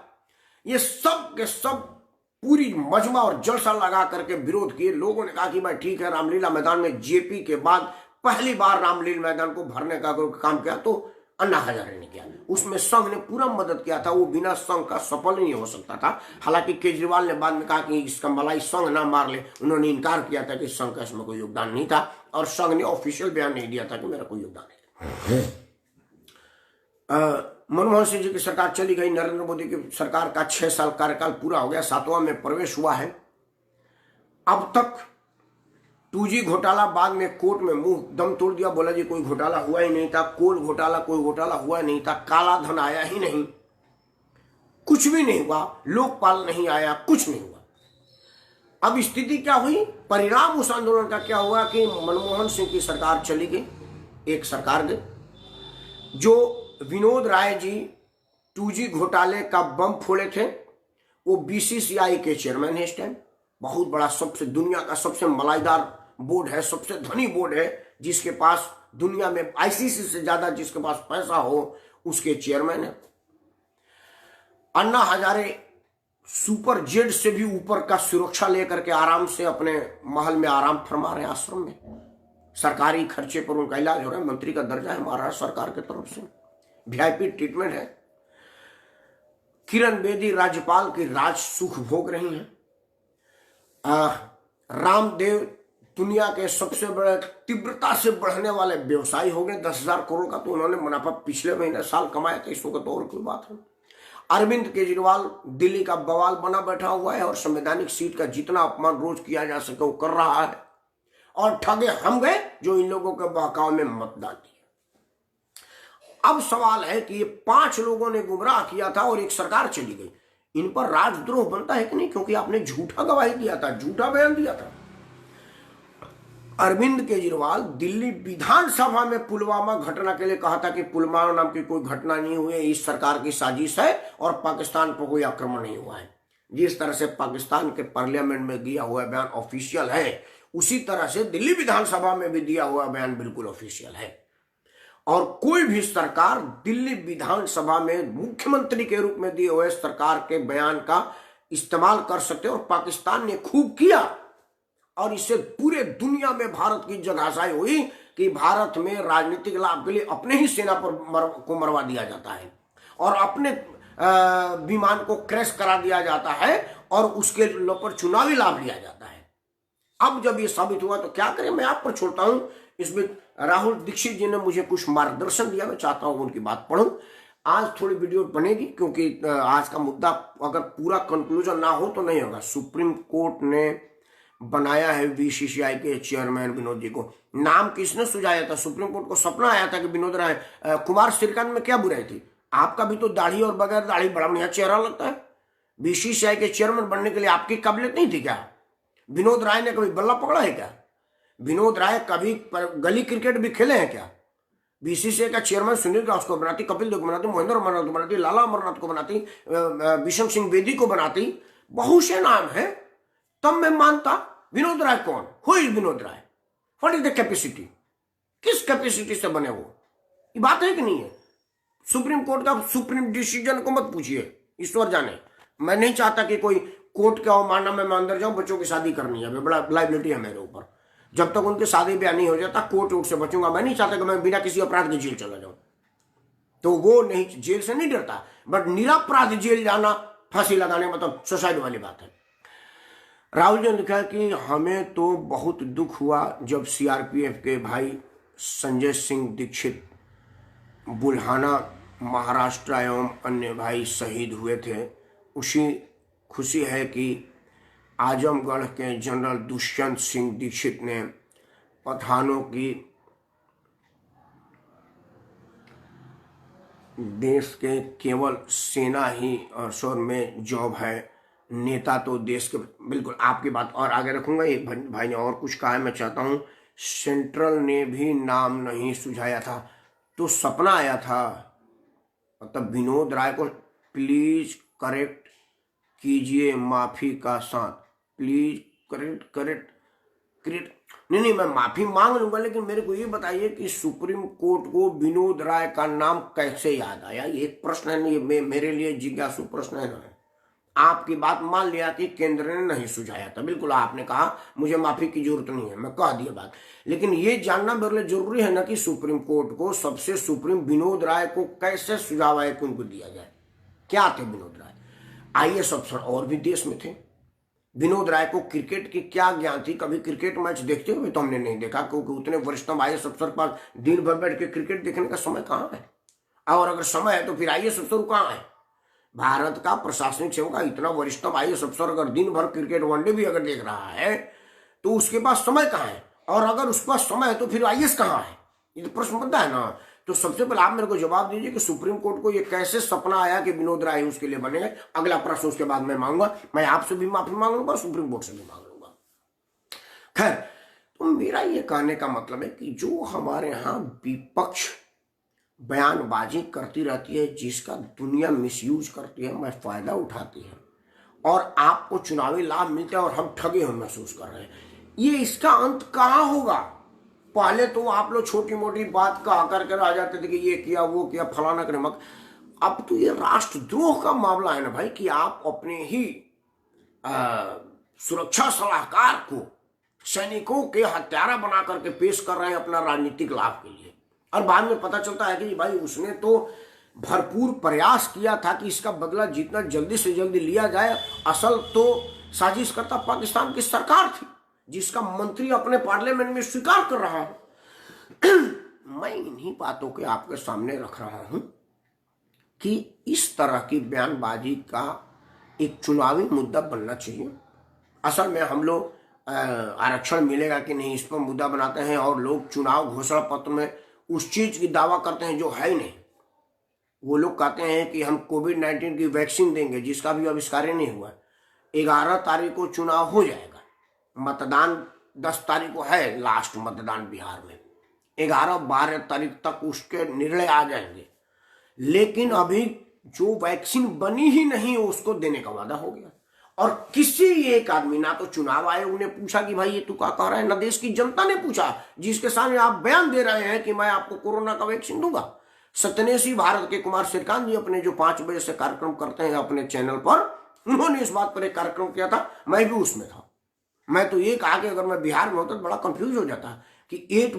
ये सब के सब पूरी मजमा और जलसा लगा करके विरोध किए। लोगों ने कहा कि भाई ठीक है, रामलीला मैदान में जेपी के बाद पहली बार रामलीला मैदान को भरने का काम किया तो अन्ना हजारे ने किया। उसमें संघ ने पूरा मदद किया था, वो बिना संघ का सफल नहीं हो सकता था। हालांकि केजरीवाल ने बाद में कहा कि इसका मलाई संघ ना मार ले, उन्होंने इनकार किया था कि संघ का इसमें कोई योगदान नहीं था और संघ ने ऑफिशियल बयान नहीं दिया था कि मेरा कोई योगदान नहीं। मनमोहन सिंह जी की सरकार चली गई, नरेंद्र मोदी की सरकार का 6 साल कार्यकाल पूरा हो गया, 7वां में प्रवेश हुआ है। अब तक 2G घोटाला, बाद में कोर्ट में मुंह दम तोड़ दिया, बोला जी कोई घोटाला हुआ ही नहीं था, कोल घोटाला कोई घोटाला हुआ नहीं था, काला धन आया ही नहीं, कुछ भी नहीं हुआ, लोकपाल नहीं आया, कुछ नहीं हुआ। अब स्थिति क्या हुई, परिणाम उस आंदोलन का क्या हुआ कि मनमोहन सिंह की सरकार चली गई, एक सरकार गई। जो विनोद राय जी 2G घोटाले का बम फोड़े थे, वो BCCI के चेयरमैन है इस टाइम। बहुत बड़ा, सबसे दुनिया का सबसे मलाईदार बोर्ड है, सबसे धनी बोर्ड है, जिसके पास दुनिया में ICC से ज्यादा जिसके पास पैसा हो उसके चेयरमैन है। अन्ना हजारे सुपर जेट से भी ऊपर का सुरक्षा लेकर के आराम से अपने महल में आराम फरमा रहे हैं, आश्रम में। सरकारी खर्चे पर उनका इलाज हो रहा है, मंत्री का दर्जा है महाराष्ट्र सरकार की तरफ से, VIP ट्रीटमेंट है। किरण बेदी राज्यपाल की राज सुख भोग रही हैं। रामदेव दुनिया के सबसे बड़े तीव्रता से बढ़ने वाले व्यवसायी हो गए। 10,000 करोड़ का तो उन्होंने मुनाफा पिछले महीने साल कमाया था, इस वक्त और कोई बात है। अरविंद केजरीवाल दिल्ली का बवाल बना बैठा हुआ है और संवैधानिक सीट का जितना अपमान रोज किया जा सके वो कर रहा है, और ठगे हम गए जो इन लोगों के बहकाव में मतदान दिया। अब सवाल है कि ये 5 लोगों ने गुमराह किया था और एक सरकार चली गई, इन पर राजद्रोह बनता है कि नहीं? क्योंकि आपने झूठा गवाही दिया था, झूठा बयान दिया था। अरविंद केजरीवाल दिल्ली विधानसभा में पुलवामा घटना के लिए कहा था कि पुलवामा नाम की कोई घटना नहीं हुई है, इस सरकार की साजिश है और पाकिस्तान पर कोई आक्रमण नहीं हुआ है। जिस तरह से पाकिस्तान के पार्लियामेंट में दिया हुआ बयान ऑफिशियल है, उसी तरह से दिल्ली विधानसभा में भी दिया हुआ बयान बिल्कुल ऑफिशियल है। और कोई भी सरकार दिल्ली विधानसभा में मुख्यमंत्री के रूप में दिए हुए सरकार के बयान का इस्तेमाल कर सकते, और पाकिस्तान ने खूब किया, और इससे पूरे दुनिया में भारत की जगहसाई हुई कि भारत में राजनीतिक लाभ के लिए अपने ही सेना को मरवा दिया जाता है और अपने विमान को क्रैश करा दिया जाता है और उसके पर चुनावी लाभ लिया जाता है। अब जब ये साबित हुआ तो क्या करें, मैं आप पर छोड़ता हूं। इसमें राहुल दीक्षित जी ने मुझे कुछ मार्गदर्शन दिया, मैं चाहता हूं उनकी बात पढ़ूं। आज थोड़ी वीडियो बनेगी क्योंकि आज का मुद्दा अगर पूरा कंक्लूजन ना हो तो नहीं होगा। सुप्रीम कोर्ट ने बनाया है बीसीसीआई के चेयरमैन विनोद जी को। नाम किसने सुझाया था? सुप्रीम कोर्ट को सपना आया था कि विनोद राय, कुमार श्रीकांत में क्या बुराई थी? आपका भी तो दाढ़ी और बगैर दाढ़ी बड़ा बढ़िया चेहरा लगता है। बीसीसीआई के चेयरमैन बनने के लिए आपकी काबिलियत नहीं थी क्या? विनोद राय ने कभी बल्ला पकड़ा है क्या? विनोद राय कभी गली क्रिकेट भी खेले हैं क्या? बीसीसीआई का चेयरमैन सुनील गावस्कर को बनाती, कपिल देव को बनाती, महेंद्र अमरनाथ को बनाती, लाला अमरनाथ को बनाती, विशम सिंह बेदी को बनाती, बहुत से नाम है। तब मैं मानता। विनोद राय कौन? Who is Vinod Rai? What is the capacity? किस कैपेसिटी से बने वो? ये बात है कि नहीं है? सुप्रीम कोर्ट का सुप्रीम डिसीजन को मत पूछिए, ईश्वर जाने। मैं नहीं चाहता कि कोई कोर्ट के अवमानना में मैं अंदर जाऊं। बच्चों की शादी करनी है, बड़ा लाइबिलिटी है मेरे ऊपर। जब तक उनकी शादी ब्याह नहीं हो जाता कोर्ट से बचूंगा। मैं नहीं चाहता कि मैं बिना किसी अपराध के जेल चला जाऊं। तो वो नहीं, जेल से नहीं डरता, बट निरापराध जेल जाना, फांसी लगाने मतलब सुसाइड वाली बात है। राहुल जी ने लिखा कि हमें तो बहुत दुख हुआ जब सीआरपीएफ के भाई संजय सिंह दीक्षित बुल्हाना, महाराष्ट्र एवं अन्य भाई शहीद हुए थे। उसी खुशी है कि आजमगढ़ के जनरल दुष्यंत सिंह दीक्षित ने पठानों की देश के केवल सेना ही शोर में जॉब है, नेता तो देश के। बिल्कुल आपकी बात और आगे रखूंगा। एक भाई ने और कुछ कहा है, मैं चाहता हूं। सेंट्रल ने भी नाम नहीं सुझाया था तो सपना आया था। मतलब विनोद राय को प्लीज करेक्ट कीजिए, माफी का साथ प्लीज करेक्ट। नहीं, मैं माफी मांग लूंगा, लेकिन मेरे को ये बताइए कि सुप्रीम कोर्ट को विनोद राय का नाम कैसे याद आया? ये एक प्रश्न है, ये मेरे लिए जिज्ञासु प्रश्न है ना। आपकी बात मान लिया कि केंद्र ने नहीं सुझाया था, बिल्कुल आपने कहा मुझे माफी की जरूरत नहीं है, मैं कह दिया बात। लेकिन ये जानना मेरे लिए जरूरी है ना कि सुप्रीम कोर्ट को सबसे सुप्रीम विनोद राय को कैसे सुझाव आए कि उनको दिया जाए। क्या थे विनोद राय? आईएएस अफसर और भी देश में थे। विनोद राय को क्रिकेट की क्या ज्ञान थी? कभी क्रिकेट मैच देखते हुए तो हमने नहीं देखा, क्योंकि उतने वरिष्ठतम आईएएस अफसर पास दिन भर बैठ के क्रिकेट देखने का समय कहाँ है? और अगर समय है तो फिर आईएएस अफसर कहाँ है? भारत का प्रशासनिक सेवा का इतना वरिष्ठतम आईएएस अफसर अगर दिन भर क्रिकेट वनडे भी अगर देख रहा है तो उसके पास समय कहाँ है? और अगर उसके पास समय है तो फिर आईएएस कहाँ है? ये तो प्रश्न बनता है ना। तो सबसे पहले आप मेरे को जवाब दीजिए कि सुप्रीम कोर्ट को ये कैसे सपना आया कि विनोद राय उसके लिए बनेंगे। अगला प्रश्न उसके बाद मैं मांगूंगा, मैं आपसे भी माफी मांग लूंगा, सुप्रीम कोर्ट से भी मांग लूंगा। खैर, तो मेरा ये कहने का मतलब है कि जो हमारे यहाँ विपक्ष बयानबाजी करती रहती है, जिसका दुनिया मिसयूज करती है, मैं फायदा उठाती है और आपको चुनावी लाभ मिलते हैं और हम ठगे हुए महसूस कर रहे हैं, ये इसका अंत कहाँ होगा? पहले तो आप लोग छोटी मोटी बात कहा करके आ जाते थे कि ये किया वो किया फलाना क्रमक। अब तो ये राष्ट्रद्रोह का मामला है ना भाई, कि आप अपने ही सुरक्षा सलाहकार को सैनिकों के हत्यारा बना करके पेश कर रहे हैं अपना राजनीतिक लाभ के लिए। और बाद में पता चलता है कि भाई उसने तो भरपूर प्रयास किया था कि इसका बदला जितना जल्दी से जल्दी लिया जाए। असल तो साजिश करता पाकिस्तान की सरकार थी। जिसका मंत्री अपने पार्लियामेंट में स्वीकार कर रहा है। मैं इन्हीं बातों के आपके सामने रख रहा हूं कि इस तरह की बयानबाजी का एक चुनावी मुद्दा बनना चाहिए। असल में हम लोग आरक्षण मिलेगा कि नहीं इस पर मुद्दा बनाते हैं और लोग चुनाव घोषणा पत्र में उस चीज की दावा करते हैं जो है ही नहीं। वो लोग कहते हैं कि हम कोविड-19 की वैक्सीन देंगे, जिसका भी आविष्कार ही नहीं हुआ। 11 तारीख को चुनाव हो जाएगा, मतदान 10 तारीख को है लास्ट मतदान बिहार में, 11-12 तारीख तक उसके निर्णय आ जाएंगे। लेकिन अभी जो वैक्सीन बनी ही नहीं उसको देने का वादा हो गया। और किसी एक आदमी, ना तो चुनाव आयोग ने पूछा कि भाई ये तू क्या कह रहा है, ना देश की जनता ने पूछा, जिसके सामने आप बयान दे रहे हैं कि मैं आपको कोरोना का वैक्सीन दूंगा। सत्यनेशी भारत के कुमार श्रीकांत जी अपने जो 5 बजे से कार्यक्रम करते हैं अपने चैनल पर, उन्होंने इस बात पर एक कार्यक्रम किया था, मैं भी उसमें था। मैं तो ये कहा कि अगर मैं बिहार में होता तो बड़ा कंफ्यूज हो जाता कि एक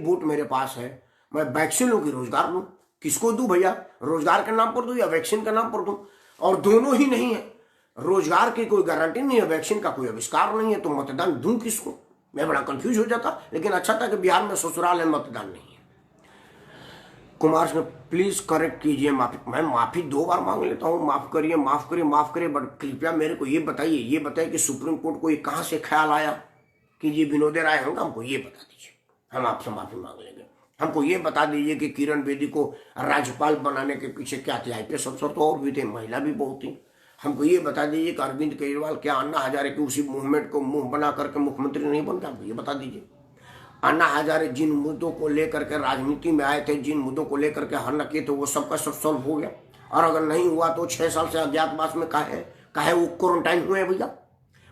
वोट मेरे पास है, मैं वैक्सीन लूं कि रोजगार लूं, किसको दूं भैया, रोजगार के नाम पर दूं या वैक्सीन के नाम पर दूं? और दोनों ही नहीं है, रोजगार की कोई गारंटी नहीं है, वैक्सीन का कोई आविष्कार नहीं है, तो मतदान दूं किसको? मैं बड़ा कंफ्यूज हो जाता। लेकिन अच्छा था कि बिहार में ससुराल है, मतदान नहीं है। कुमार सिंह प्लीज करेक्ट कीजिए, माफी, मैं माफी 2 बार मांग लेता हूँ, माफ करिए माफ करिए माफ करिए, बट कृपया मेरे को ये बताइए कि सुप्रीम कोर्ट को ये कहाँ से ख्याल आया कि ये विनोद राय होंगे? हमको ये बता दीजिए, हम आपसे माफी मांग लेंगे। हमको ये बता दीजिए कि किरण बेदी को राज्यपाल बनाने के पीछे क्या थे? आईपीएस अफसर तो और भी थे, महिला भी बहुत थी। हमको ये बता दीजिए कि अरविंद केजरीवाल क्या अन्ना हजारे की उसी मूवमेंट को मुंह बना करके मुख्यमंत्री नहीं बन गया? ये बता दीजिए। अन्ना हजारे जिन मुद्दों को लेकर के राजनीति में आए थे, जिन मुद्दों को लेकर के हल्ला किए थे, वो सबका सब सॉल्व हो गया। और अगर नहीं हुआ तो 6 साल से अज्ञातवास में काहे वो क्वारंटाइन हुए हैं भैया?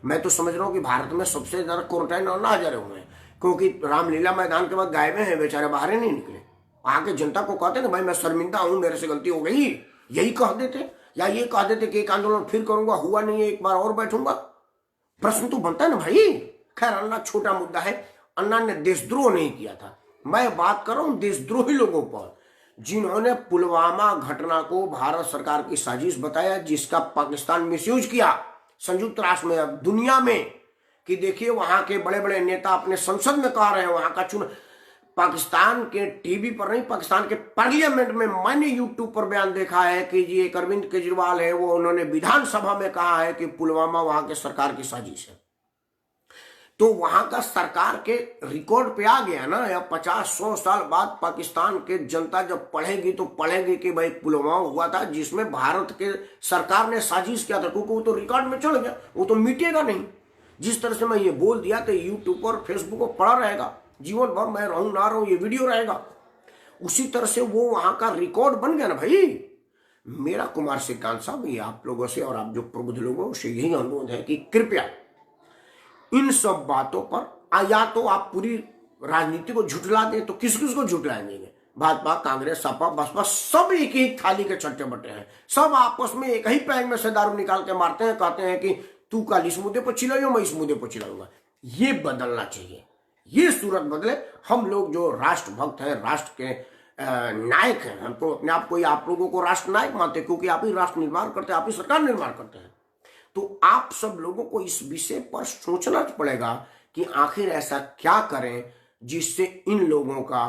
मैं तो समझ रहा हूँ कि भारत में सबसे ज्यादा क्वारंटाइन अन्ना हजारे हुए हैं, क्योंकि रामलीला मैदान के बाद गायबे हैं बेचारे, बाहर ही नहीं निकले। आके जनता को कहते ना भाई मैं शर्मिंदा हूं, मेरे से गलती हो गई, यही कह देते, या ये कह देते कि एक आंदोलन फिर करूंगा, हुआ नहीं है, एक बार और बैठूंगा। प्रश्न तो बनता है ना भाई। खैर अन्ना छोटा मुद्दा है, अन्ना ने देशद्रोह नहीं किया था। मैं बात कर रहा हूं देशद्रोही लोगों पर, जिन्होंने पुलवामा घटना को भारत सरकार की साजिश बताया, जिसका पाकिस्तान मिसयूज किया संयुक्त राष्ट्र में, अब दुनिया में, कि देखिए वहां के बड़े बड़े नेता अपने संसद में कह रहे हैं, वहां का चुनाव पाकिस्तान के टीवी पर नहीं, पाकिस्तान के पार्लियामेंट में मैंने यूट्यूब पर बयान देखा है कि जी एक अरविंद केजरीवाल है, वो उन्होंने विधानसभा में कहा है कि पुलवामा वहां के सरकार की साजिश है। तो वहां का सरकार के रिकॉर्ड पे आ गया ना। या 50-100 साल बाद पाकिस्तान के जनता जब पढ़ेगी तो पढ़ेगी कि भाई पुलवामा हुआ था जिसमें भारत के सरकार ने साजिश किया था, क्योंकि वो तो रिकॉर्ड में चढ़ गया, वो तो मिटेगा नहीं। जिस तरह से मैं ये बोल दिया तो यूट्यूब और फेसबुक पर पड़ा रहेगा जीवन भर, मैं रहूं ना रहूं ये वीडियो रहेगा। उसी तरह से वो वहां का रिकॉर्ड बन गया ना भाई। मेरा कुमार श्रीकांत साहब, ये आप लोगों से और आप जो प्रबुद्ध लोगों से यही अनुरोध है कि कृपया इन सब बातों पर या तो आप पूरी राजनीति को झुठला दें, तो किस किस को झुठलाएंगे? भाजपा, कांग्रेस, सपा, बसपा सब एक ही थाली के चट्टे बट्टे हैं, सब आपस में एक ही पैग में से दारू निकाल के मारते हैं, कहते हैं कि तू कल इस मुद्दे पर चिल्लाइयो, मैं इस मुद्दे पर चिल्लाऊंगा। ये बदलना चाहिए, ये सूरत बदले। हम लोग जो राष्ट्र भक्त हैं, राष्ट्र के नायक हैं, हम तो अपने आप को आप लोगों को राष्ट्र नायक मानते हैं, क्योंकि आप ही राष्ट्र निर्माण करते हैं, आप ही सरकार निर्माण करते हैं। तो आप सब लोगों को इस विषय पर सोचना पड़ेगा कि आखिर ऐसा क्या करें जिससे इन लोगों का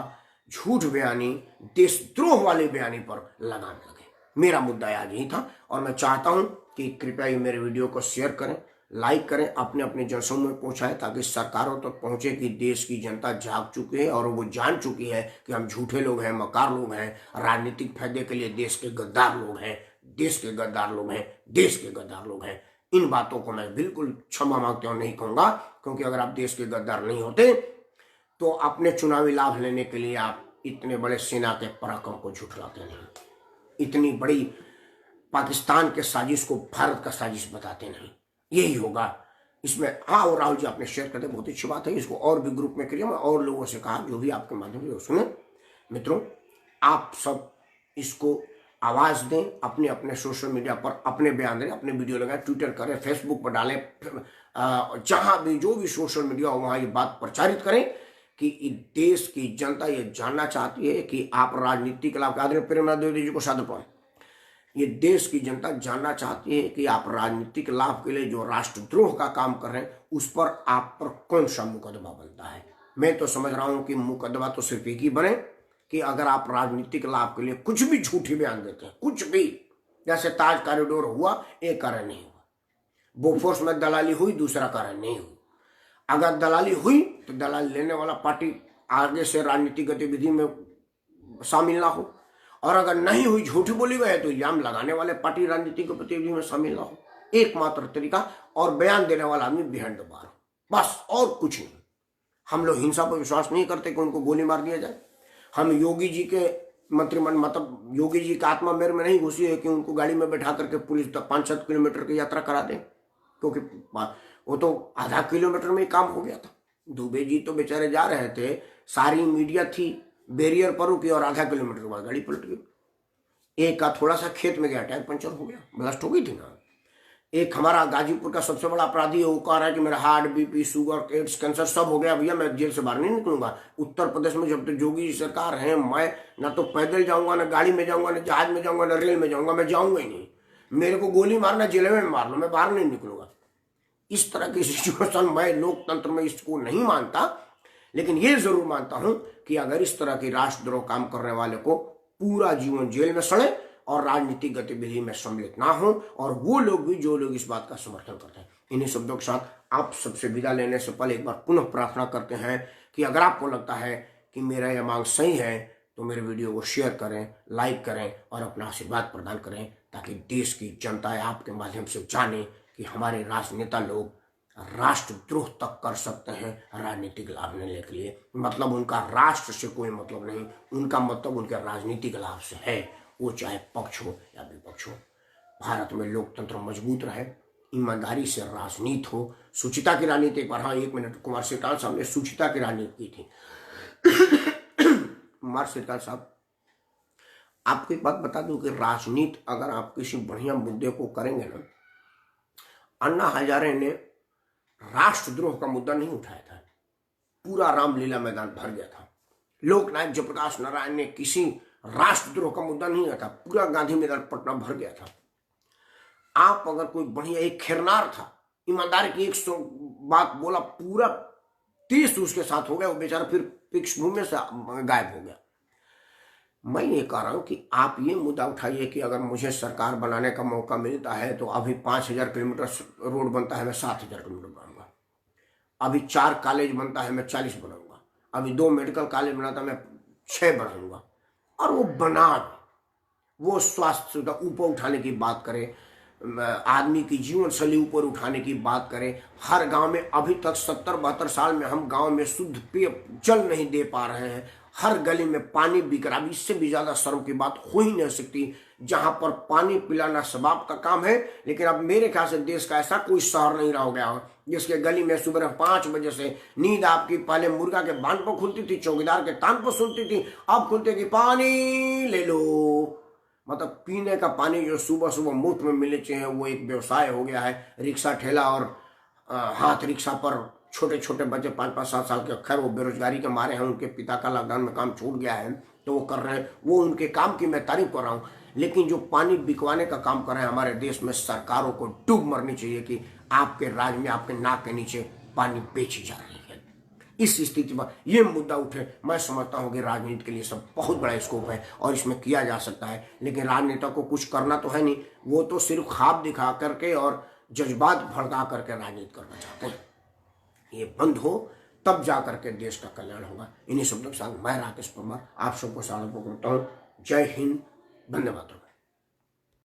झूठ बयानी, देशद्रोह वाले बयानी पर लगाम लगे। मेरा मुद्दा आज यही था, और मैं चाहता हूं कि कृपया ये मेरे वीडियो को शेयर करें, लाइक करें, अपने अपने जनसमूह में पहुंचाएं, ताकि सरकारों तक पहुंचे कि देश की जनता जाग चुकी है और वो जान चुकी है कि हम झूठे लोग हैं, मकार लोग हैं, राजनीतिक फायदे के लिए देश के गद्दार लोग हैं, देश के गद्दार लोग हैं, देश के गद्दार लोग हैं। इन बातों को मैं बिल्कुल क्षमा मांगते हुए नहीं कहूंगा, क्योंकि अगर आप देश के गद्दार नहीं होते तो अपने चुनावी लाभ लेने के लिए आप इतने बड़े सेना के पराक्रम को झुठलाते नहीं, इतनी बड़ी पाकिस्तान के साजिश को भारत का साजिश बताते नहीं। यही होगा इसमें। हाँ, और राहुल जी आपने शेयर करते, बहुत अच्छी बात है, इसको और भी ग्रुप में करिए। मैं और लोगों से कहा जो भी आपके माध्यम से सुने। मित्रों, आप सब इसको आवाज दें, अपने अपने सोशल मीडिया पर अपने बयान दें, अपने वीडियो लगाएं, ट्विटर करें, फेसबुक पर डालें, जहां भी जो भी सोशल मीडिया हो वहां ये बात प्रचारित करें कि देश की जनता ये जानना चाहती है कि आप राजनीति के लाभ। आदरणीय प्रेमनाथ द्विवेदी जी को सादर प्रणाम। ये देश की जनता जानना चाहती है कि आप राजनीतिक लाभ के लिए जो राष्ट्रद्रोह का काम कर रहे हैं उस पर आप पर कौन सा मुकदमा बनता है। मैं तो समझ रहा हूं कि मुकदमा तो सिर्फ एक ही बने कि अगर आप राजनीतिक लाभ के लिए कुछ भी झूठी बयान देते हैं, कुछ भी, जैसे ताज कॉरिडोर हुआ, एक कारण नहीं हुआ, बोफोर्स में दलाली हुई, दूसरा कारण नहीं हुई। अगर दलाली हुई तो दलाली लेने वाला पार्टी आगे से राजनीतिक गतिविधि में शामिल ना हो, और अगर नहीं हुई, झूठी बोली गई है, तो इल्जाम लगाने वाले पार्टी राजनीतिक गतिविधि में शामिल ना हो। एकमात्र तरीका, और बयान देने वाला आदमी बिहाइंड द बार हो, बस, और कुछ नहीं। हम लोग हिंसा पर विश्वास नहीं करते कि उनको गोली मार दिया जाए। हम योगी जी के मंत्रिमंडल, मतलब योगी जी का आत्मा मेरे में नहीं घुसी है कि उनको गाड़ी में बैठा करके पुलिस 5-7 किलोमीटर की यात्रा करा दें, क्योंकि वो तो आधा किलोमीटर में ही काम हो गया था। दुबे जी तो बेचारे जा रहे थे, सारी मीडिया थी, बैरियर पर रुकी और आधा किलोमीटर के बाद गाड़ी पलट गई। एक का थोड़ा सा खेत में गया, टायर पंचर हो गया, ब्लास्ट हो गई थी ना। एक हमारा गाजीपुर का सबसे बड़ा अपराधी है, वो कह रहा है कि मेरा heart, BP, sugar, AIDS, cancer सब हो गया, भैया मैं जेल से बाहर नहीं निकलूंगा। उत्तर प्रदेश में जब तक जोगी सरकार है, मैं ना तो पैदल जाऊंगा, ना गाड़ी में जाऊंगा, ना जहाज में जाऊंगा, ना रेल में जाऊंगा, मैं जाऊंगा ही नहीं। मेरे को गोली मारना, जेल में मार लो, मैं बाहर नहीं निकलूंगा। इस तरह की सिचुएशन मैं लोकतंत्र में इसको नहीं मानता, लेकिन ये जरूर मानता हूं कि अगर इस तरह की राष्ट्रद्रोह काम करने वाले को पूरा जीवन जेल में सड़े और राजनीतिक गतिविधि में सम्मिलित ना हो, और वो लोग भी जो लोग इस बात का समर्थन करते हैं। इन्हीं शब्दों के साथ आप सबसे विदा लेने से पहले एक बार पुनः प्रार्थना करते हैं कि अगर आपको लगता है कि मेरा यह मांग सही है तो मेरे वीडियो को शेयर करें, लाइक करें और अपना आशीर्वाद प्रदान करें, ताकि देश की जनता आपके माध्यम से जाने कि हमारे राजनेता लोग राष्ट्रद्रोह तक कर सकते हैं राजनीतिक लाभ लेने के लिए। मतलब उनका राष्ट्र से कोई मतलब नहीं, उनका मतलब उनके राजनीतिक लाभ से है, वो चाहे पक्ष हो या विपक्ष हो। भारत में लोकतंत्र मजबूत रहे, ईमानदारी से राजनीति हो, सुचिता की राजनीति। एक बार, हाँ, 1 मिनट, कुमार श्रीकांत साहब ने सुचिता की राजनीति की थी। कुमार श्रीकांत साहब, आपको एक बात बता दूं कि राजनीति अगर आप किसी बढ़िया मुद्दे को करेंगे ना, अन्ना हजारे ने राष्ट्रद्रोह का मुद्दा नहीं उठाया था, पूरा रामलीला मैदान भर गया था। लोकनायक जयप्रकाश नारायण ने किसी राष्ट्रद्रोह का मुद्दा नहीं उठाया, पूरा गांधी मैदान पटना भर गया था। आप अगर कोई बढ़िया, एक खिरनार था, ईमानदारी की 100 बात बोला, पूरा 30 उसके साथ हो गया, वो बेचारा फिर पृष्ठभूमि से गायब हो गया। मैं ये कह रहा हूं कि आप ये मुद्दा उठाइए कि अगर मुझे सरकार बनाने का मौका मिलता है तो अभी 5000 किलोमीटर रोड बनता है, मैं 7000 किलोमीटर बनाऊंगा। अभी 4 कॉलेज बनता है, मैं 40 बनाऊंगा। अभी 2 मेडिकल कॉलेज बनाता है, मैं 6 बनाऊंगा। और वो बना, वो स्वास्थ्य सुविधा ऊपर उठाने की बात करे, आदमी की जीवन शैली ऊपर उठाने की बात करें। हर गांव में अभी तक 70-72 साल में हम गांव में शुद्ध पेय जल नहीं दे पा रहे हैं। हर गली में पानी बिक रहा है। इससे भी ज्यादा शर्म की बात हो ही नहीं सकती, जहां पर पानी पिलाना सबाब का काम है। लेकिन अब मेरे ख्याल से देश का ऐसा कोई शहर नहीं रह गया हो जिसके गली में सुबह 5 बजे से नींद आपकी पहले मुर्गा के बांध पर खुलती थी, चौकीदार के तान पर सुनती थी, अब खुलते कि पानी ले लो। मतलब पीने का पानी जो सुबह सुबह मुफ्त में मिलने चाहिए, वो एक व्यवसाय हो गया है। रिक्शा ठेला और हाथ रिक्शा पर छोटे छोटे बच्चे 5-5-7 साल के, खैर वो बेरोजगारी के मारे हैं, उनके पिता का लॉकडाउन में काम छूट गया है तो वो कर रहे हैं, वो उनके काम की मैं तारीफ कर रहा हूँ। लेकिन जो पानी बिकवाने का काम कर रहे हैं हमारे देश में, सरकारों को डूब मरनी चाहिए कि आपके राज्य में आपके नाक के नीचे पानी बेची जा रही है। इस स्थिति में ये मुद्दा उठे, मैं समझता हूँ कि राजनीति के लिए सब बहुत बड़ा स्कोप है और इसमें किया जा सकता है। लेकिन राजनेता को कुछ करना तो है नहीं, वो तो सिर्फ ख्वाब दिखा करके और जज्बात भड़का करके राजनीति करना चाहते हैं। ये बंद हो तब जा करके देश का कल्याण होगा। इन्हीं शब्दों के साथ मैं राकेश परमार आप सबको सलाम करता हूँ। जय हिंद, वंदे मातरम।